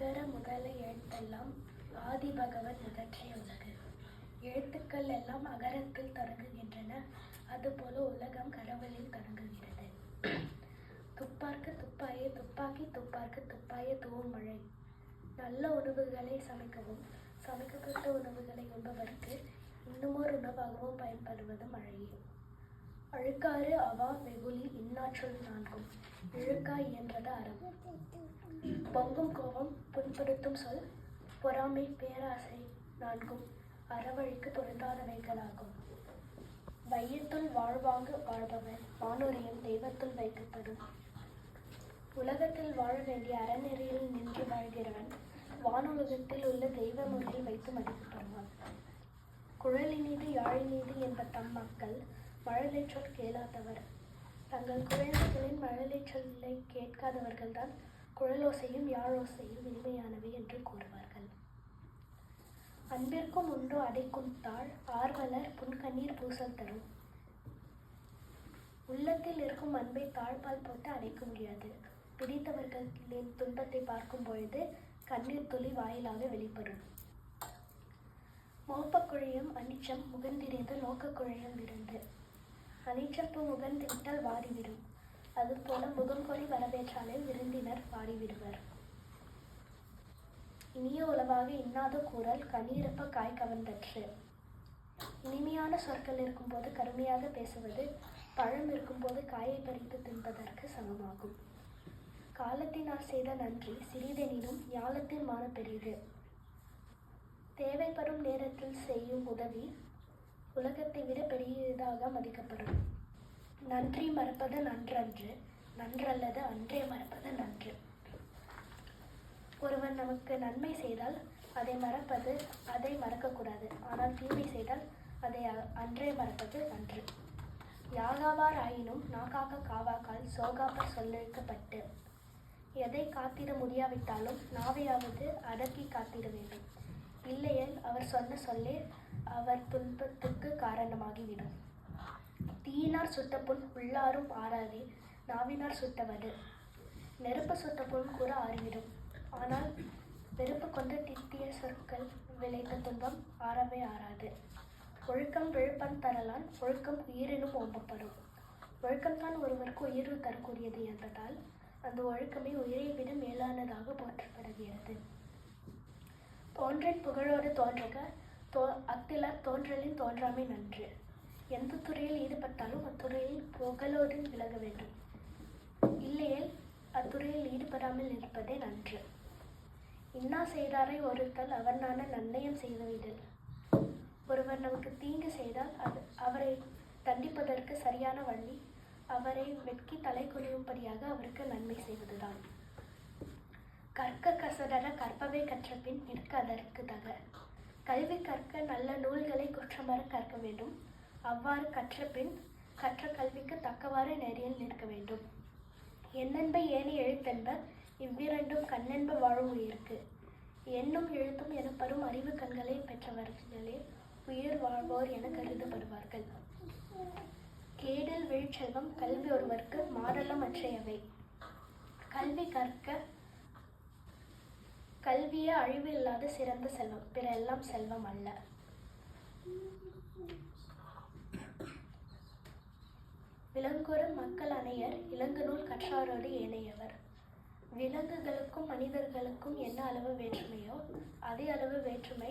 அகர முதல எழுத்தெல்லாம் ஆதிபகவன் முதற்றே உலகு. எழுத்துக்கள் எல்லாம் அகரத்தில் தொடங்குகின்றன. அதுபோல உலகம் கடவுளில் தொடங்குகிறது. துப்பார்க்கு துப்பாயே துப்பாக்கி துப்பார்க்கு துப்பாய தூவும் மழை. நல்ல உணவுகளை சமைக்கவும் சமைக்கப்பட்ட உணவுகளை உண்பவருக்கு இன்னுமோர் உணவாகவும் பயன்படுவது மழையே. அழுக்காறு அவா வெகுளி இன்னாற்றல் நான்கும் இழுக்காய் இயன்றது அறம். பொங்கும் கோபம் புண்படுத்தும் சொல் பொறாமை பேராசை நான்கும் அறவழிக்கு பொருந்தாதவைகளாகும். வையத்துள் வாழ்வாங்கு வாழ்பவர் வானுரையும் தெய்வத்துள் வைக்கப்படும். உலகத்தில் வாழ வேண்டிய அறநெறியில் நின்று வாழ்கிறவன் வானுலகத்தில் உள்ள தெய்வ முறையில் வைத்து மதிக்கப்படுவான். குழலினீது யாழினீது என்ப தம் மக்கள் மழலைச்சொல் கேளாதவர். தங்கள் குழந்தைகளின் மழலைச்சொல்லை கேட்காதவர்கள்தான் குழலோசையும் யாழோசையும் இனிமையானவை என்று கூறுவார்கள். அன்பிற்கும் உண்டோ அடைக்கும் தாழ் ஆர்வலர் புன்கண்ணீர் பூசல் தரும். உள்ளத்தில் இருக்கும் அன்பை தாழ்பால் போட்டு அடைக்க முடியாது. பிடித்தவர்களின் துன்பத்தை பார்க்கும் பொழுது கண்ணீர் துளி வாயிலாக வெளிப்படும். மோப்பக்குழையும் அனிச்சம் முகந்திரிந்து நோக்கக்குழையும் விருந்து. அனிச்சப்பு முகந்து விட்டால் வாடிவிடும். அதுபோல முகம் கொடி வரவேற்றாலே விருந்தினர் வாடிவிடுவர். இனிய உளவாக இன்னாத கூறல் கண்ணீரப்ப காய் கவர்ந்தற்று. இனிமையான சொற்கள் இருக்கும்போது கருமையாக பேசுவது பழம் இருக்கும்போது காயை பறித்து தின்பதற்கு சமமாகும். காலத்தினால் செய்த நன்றி சிறிதெனினும் ஞாலத்தின் மான பெரிது. தேவைப்படும் நேரத்தில் செய்யும் உதவி உலகத்தை விட பெரியதாக மதிக்கப்படும். நன்றி மறப்பது நன்றன்று, நன்றல்லது அன்றே மறப்பது நன்று. ஒருவன் நமக்கு நன்மை செய்தால் அதை மறக்கக்கூடாது. ஆனால் தீமை செய்தால் அதை அன்றே மறப்பது நன்று. யாகாவார் ஆயினும் நாகாக்க காவாக்கால் சோகாப்பர் சொல்லெழுக்கப்பட்டு. எதை காத்திட முடியாவிட்டாலும் நாவையாவது அடக்கி காத்திட வேண்டும். இல்லையேல் அவர் சொன்ன சொல்லே அவர் துன்பத்துக்கு காரணமாகிவிடும். தீயினார் சுட்ட புண் உள்ளாரும் ஆறாதே, நாவினார் சுட்டவது. நெருப்பு சுட்ட புண் கூற ஆறிவிடும். ஆனால் வெறுப்பு கொண்டு திட்டிய சொற்கள் விளைத்த துன்பம் ஆறவே ஆறாது. ஒழுக்கம் விழுப்பம் தரலான் ஒழுக்கம் உயிரினும் ஓம்பப்படும். ஒழுக்கம்தான் ஒருவருக்கு உயர்வு தரக்கூடியது என்பதால் அந்த ஒழுக்கமே உயிரை விட மேலானதாக போற்றப்படுகிறது. தோன்றின் புகழோடு தோன்றுக அத்திலர் தோன்றலின் தோன்றாமை நன்று. எந்த துறையில் ஈடுபட்டாலும் அத்துறையில் புகழோடு விலக வேண்டும். இல்லையேல் அத்துறையில் ஈடுபடாமல் இருப்பதே நன்று. இன்னா செய்தாரை ஒருத்தல் அவனான நன்னயம் செய்துவிடல். ஒருவர் நமக்கு தீங்கு செய்தால் அவரை தண்டிப்பதற்கு சரியான வழி அவரை வெட்கி தலை குனியும்படியாக அவருக்கு நன்மை செய்வதுதான். கற்க கசடர கற்பவை கற்ற பின் நிற்க அதற்கு தக. கல்வி கற்க நல்ல நூல்களை குற்றமற கற்க வேண்டும். அவ்வாறு கற்ற பின் கற்ற கல்விக்கு தக்கவாறு நெறியில் நிற்க வேண்டும். எண்ணென்ப ஏனி எழுத்தென்ப இவ்விரண்டும் கண்ணென்ப வாழும் உயிருக்கு. எண்ணும் எழுத்தும் எனப்படும் அறிவு கண்களை பெற்றவர்களே உயிர் வாழ்வோர் என கருதப்படுவார்கள். கேடில் விழுச்செல்வம் கல்வி ஒருவருக்கு மாடலம் அற்றையவை. கல்வி கற்க கல்வியே அழிவு இல்லாத சிறந்த செல்வம், பிற எல்லாம் செல்வம் அல்ல. விலங்குறு மக்கள் அணையர் இலங்கு நூல் கற்றாரோடு ஏனையவர். விலங்குகளுக்கும் மனிதர்களுக்கும் என்ன அளவு வேற்றுமையோ அதே அளவு வேற்றுமை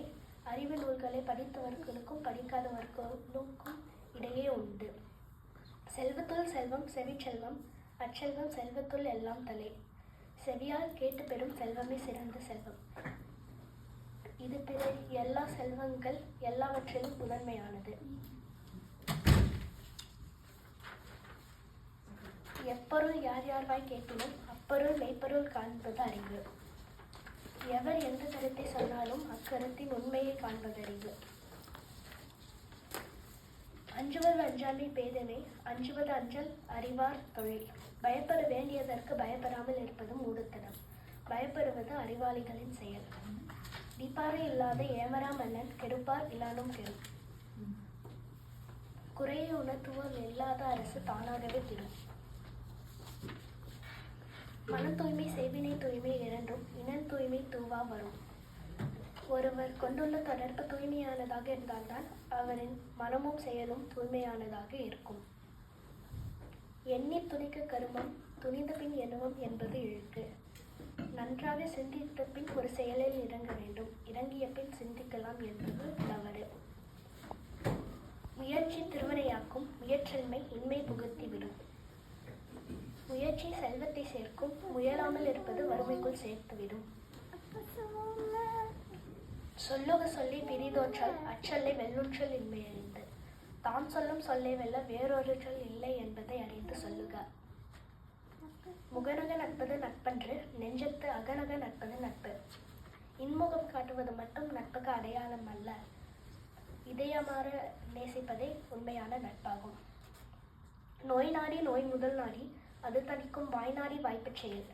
அறிவு நூல்களை படித்தவர்களுக்கும் படிக்காதவர்களுக்கும் இடையே உண்டு. செல்வத்துள் செல்வம் செவிச்செல்வம் அச்செல்வம் செல்வத்துள் எல்லாம் தலை. செவியால் கேட்டு பெறும் செல்வமே சிறந்த செல்வம். இது பிற எல்லா செல்வங்கள் எல்லாவற்றிலும் முதன்மையானது. எப்பொருள் யார் யார்வாய் கேட்டினும் அப்பொருள் மெய்ப்பொருள் காண்பது அறிவு. எவர் எந்த கருத்தை சொன்னாலும் அக்கருத்தின் உண்மையை காண்பது அறிவு. அஞ்சுவது அஞ்சாமை பேதனை அஞ்சுவது அஞ்சல் அறிவார் தொழில். பயப்பட வேண்டியதற்கு பயப்படாமல் இருப்பது மூடுத்தனம். பயப்படுவது அறிவாளிகளின் செயல். டிப்பாறை இல்லாத ஏமரா மன்னன் கெடுப்பார் இல்லானும் கெடும். குறையை உணர்த்துவோர் இல்லாத அரசு தானாகவே திரும். மன தூய்மை செய்வினை தூய்மை இரண்டும் இனன் தூய்மை தூவா வரும். ஒருவர் கொண்டுள்ள தொடர்பு தூய்மையானதாக இருந்தால்தான் அவரின் மனமும் செயலும் தூய்மையானதாக இருக்கும். எண்ணி துணிக்க கருமம் துணிந்த பின் எண்ணுவம் என்பது இழுக்கு. நன்றாக சிந்தித்த பின் ஒரு செயலில் இறங்க வேண்டும். இறங்கிய பின் சிந்திக்கலாம் என்பது தவறு. முயற்சி திருவினையாக்கும், முயற்றின்மை இன்மை புகுத்திவிடும். முயற்சி செல்வத்தை சேர்க்கும், முயலாமல் இருப்பது வறுமைக்குள் சேர்த்துவிடும். சொல்லுக சொல்லி பிரிதோற்றல் அச்சொல்லை வெல்லுற்றல் இன்மை அறிந்து. தாம் சொல்லும் சொல்லை வெல்ல வேறொரு சொல் இல்லை என்பதை அறிந்து சொல்லுக. முகநக நட்பது நட்பன்று, நெஞ்சத்து அகநக நட்பது நட்பு. இன்முகம் காட்டுவது மட்டும் நட்புக்கு அடையாளம் அல்ல, இதயமாற நேசிப்பதே உண்மையான நட்பாகும். நோய் நாடி நோய் முதல் நாடி, அது தணிக்கும் வாய் நாடி வாய்ப்புச் செயல்.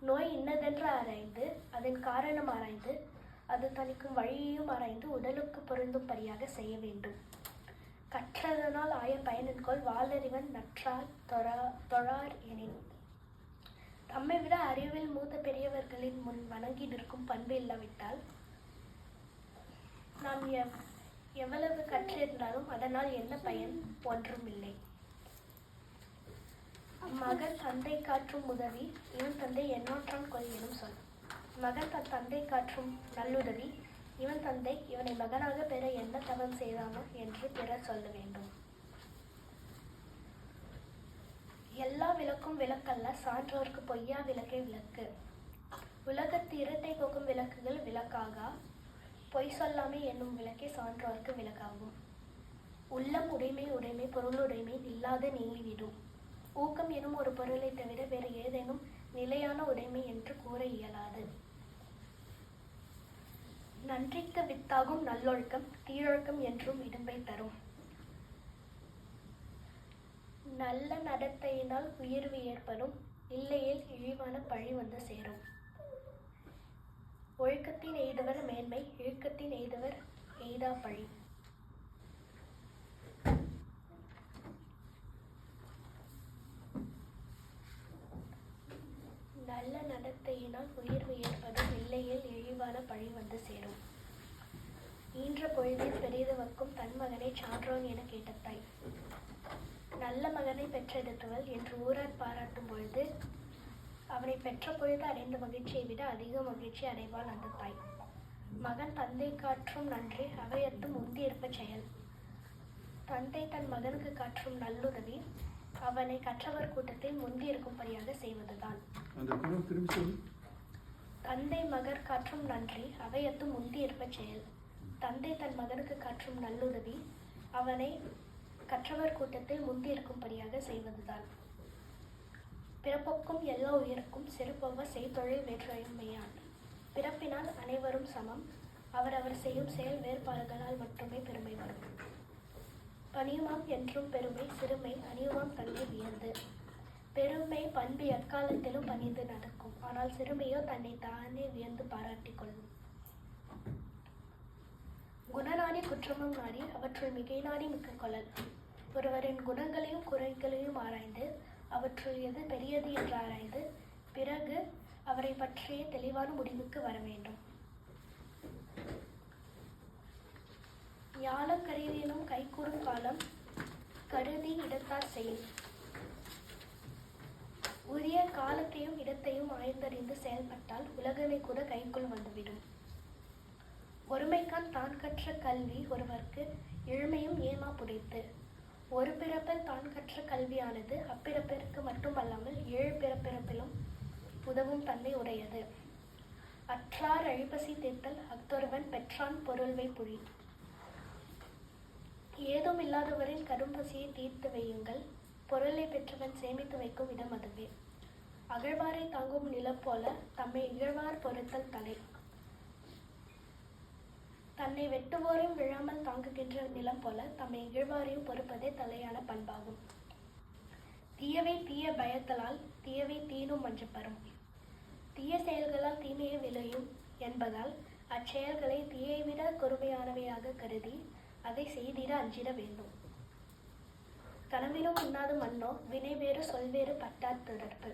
நோய் இன்னதென்று ஆராய்ந்து அதன் காரணம் ஆராய்ந்து அது தணிக்கும் வழியையும் ஆராய்ந்து உடலுக்கு பொருந்தும்படியாக செய்ய வேண்டும். கற்றதனால் ஆய பயனின்கொள் வாளறிவன் நற்றால் தொழார் எனின். தம்மை விட அறிவில் மூத்த பெரியவர்களின் முன் வணங்கி நிற்கும் பண்பு இல்லாவிட்டால் நாம் எவ்வளவு கற்றிருந்தாலும் அதனால் என்ன பயன்? ஒன்றும் இல்லை. மகன் தந்தை காற்றும் உதவி இவன் தந்தை எண்ணாற்றான் கொள் எனும் சொல். மகன் தன் தந்தை காற்றும் நல்லுதவி இவன் தந்தை இவனை மகனாக பெற என்ன தவம் செய்தானோ என்று பிறர் சொல்ல வேண்டும். எல்லா விளக்கும் விளக்கல்ல, சான்றோர்க்கு பொய்யா விளக்கே விளக்கு. உலகத்து இரட்டை போக்கும் விளக்குகள் விளக்காகா, பொய் சொல்லாமை என்னும் விளக்கே சான்றோர்க்கு விளக்காகும். உள்ளம் உடைமை உடைமை பொருளுடைமை இல்லாது நீங்கிவிடும். ஊக்கம் எனும் ஒரு பொருளை தவிர வேறு ஏதேனும் நிலையான உடைமை என்று கூற இயலாது. நன்றிக்கு வித்தாகும் நல்லொழுக்கம் தீழொழுக்கம் என்றும் இடும்பை தரும். நல்ல நடத்தையினால் உயர்வு ஏற்படும், இல்லையேல் இழிவான பழி வந்து சேரும். ஒழுக்கத்தின் எய்தவர் மேன்மை, இழுக்கத்தின் எய்தவர் எய்தா பழி. நல்ல நடத்தையினால் உயர்வு ஏற்படும், இல்லையேல் இழிவான பழி வந்து சேரும். ஈன்ற பொழுதில் பெரிதுவக்கும் தன் மகனை சான்றோன் என கேட்ட தாய். நல்ல மகனை பெற்றெடுத்தவள் என்று ஊரார் பாராட்டும் பொழுது அவனை பெற்ற பொழுது அடைந்த மகிழ்ச்சியை விட அதிக மகிழ்ச்சி அடைவாள் அந்த தாய். மகன் தந்தை காற்றும் நன்றி அவையத்தும் முந்தி இருப்ப செயல். தந்தை தன் மகனுக்கு காற்றும் நல்லுதவி அவனை கற்றவர் கூட்டத்தில் முந்தி இருக்கும்படியாக செய்வதுதான். தந்தை மகர் காற்றும் நன்றி அவையத்தும் முந்தி இருப்ப செயல். தந்தை தன் மகனுக்கு காற்றும் நல்லுதவி அவனை கற்றவர் கூட்டத்தில் முந்தி இருக்கும்படியாக செய்வதுதான். பிறப்புக்கும் எல்லா உயிருக்கும் சிறப்பவ செய்தொழில் வேற்றுமையான். பிறப்பினால் அனைவரும் சமம், அவரவர் செய்யும் செயல் வேறுபாடுகளால் மட்டுமே பெருமை வரும். பணியுமாம் என்றும் பெருமை சிறுமை அணியுமாம் தன்னை வியந்து. பெருமை பண்பு எக்காலத்திலும் பணிந்து நடக்கும், ஆனால் சிறுமையோ தன்னை தானே வியந்து பாராட்டி கொள்ளும். குணநாடி குற்றமும் நாடி அவற்றுள் மிகை நாடி மிக்க கொள்ளல். ஒருவரின் குணங்களையும் குறைகளையும் ஆராய்ந்து அவற்றுள் எது பெரியது என்று ஆராய்ந்து பிறகு அவரை பற்றிய தெளிவான முடிவுக்கு வர வேண்டும். ஞான கருதினும் கைகூடும் காலம் கருதி இடத்தார் செயல். உரிய காலத்தையும் இடத்தையும் ஆய்ந்தறிந்து செயல்பட்டால் உலகமே கூட கைக்குள் வந்துவிடும். ஒருமைக்கான் தான் கற்ற கல்வி ஒருவர்க்கு இழுமையும் ஏமா புடைத்து. ஒரு பிறப்பில் தான் கற்ற கல்வியானது அப்பிறப்பிற்கு மட்டுமல்லாமல் ஏழு பிறப்பிறப்பிலும் உதவும் தன்மை உடையது. அற்றார் அழிப்பசி தீர்த்தல் அஃதொருவன் பெற்றான் பொருள்வை புரி. ஏதும் இல்லாதவரின் கடும்பசியை தீர்த்து வையுங்கள், பொருளை பெற்றவன் சேமித்து வைக்கும் இடம் அதுவே. அகழ்வாரை தாங்கும் நிலம் போல தம்மை இகழ்வார் பொறுத்தல் தலை. தன்னை வெட்டுவோரையும் விழாமல் தாங்குகின்ற நிலம் போல தம்மை இகழ்வாரையும் பொறுப்பதே தலையான பண்பாகும். தீயவை தீய பயத்தலால் தீயவை தீனும் மஞ்சப்பெறும். தீய செயல்களால் தீமையை விளையும் என்பதால் அச்செயல்களை தீயை விட கொடுமையானவையாக கருதி அதை செய்திட அஞ்சிட வேண்டும். கனவிலும் உண்ணாது மன்னோ வினை வேறு சொல்வேறு பட்டார் தொடர்பு.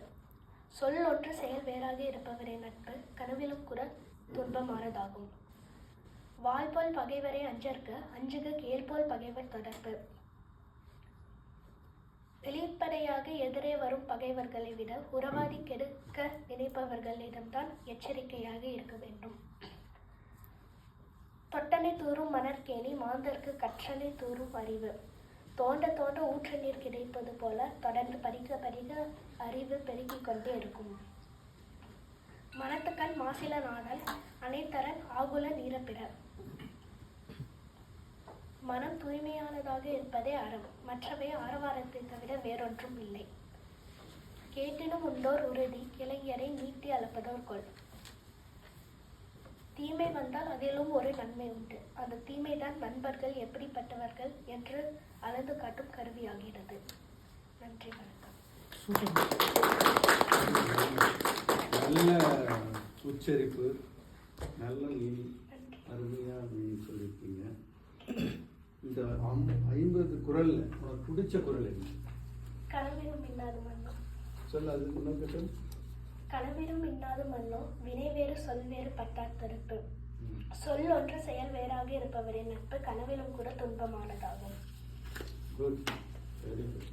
சொல் ஒன்று செயல் வேறாக இருப்பவரின் நட்பு கனவிலும் கூட துன்பமானதாகும். வாள் போல் பகைவரை அஞ்சற்க அஞ்சுக கேள் போல் பகைவர் தொடர்பு. வெளிப்படையாக எதிரே வரும் பகைவர்களை விட உறவாடி கெடுக்க நினைப்பவர்களிடம்தான் எச்சரிக்கையாக இருக்க வேண்டும். தொட்டனை தூறும் மணற்கேணி மாந்தர்க்கு கற்றனை தூறும் அறிவு. தோண்ட தோண்ட ஊற்று நீர் கிடைப்பது போல தொடர்ந்து படிக்க படிக்க அறிவு பெருகிக் கொண்டே இருக்கும். மனத்துக்கண் மாசில நாடல் அனைத்தரன் ஆகுல நீரப்பிற. மனம் தூய்மையானதாக இருப்பதே அறம், மற்றவை ஆரவாரத்தை தவிர வேறொன்றும் இல்லை. கேட்டினும் உண்டோர் உறுதி இளைஞரை நீட்டி அளப்பதோர் கொள். தீமை வந்தால் அதிலும் ஒரு நன்மை உண்டு. அந்த தீமைதான் நண்பர்கள் எப்படிப்பட்டவர்கள் என்று அளந்து காட்டும் கருவியாகிறது. நன்றி, வணக்கம். நல்ல உச்சரிப்பு, நல்ல அருமையாக நீங்கள் சொல்லியிருக்கீங்க. இந்த 50 குரல்ல உனக்கு பிடிச்ச குரல் என்ன? கனவிலும் இல்லாத மன்னோ. சொல்ல அது முன்னாடி சொல். கனவிலும் இன்னாத மன்னோ வினை வேறு சொல் வேறு பட்டார் தடுப்பு. சொல் ஒன்று செயல் வேறாக இருப்பவரின் நட்பு கனவிலும் கூட துன்பமானதாகும். Good, very good.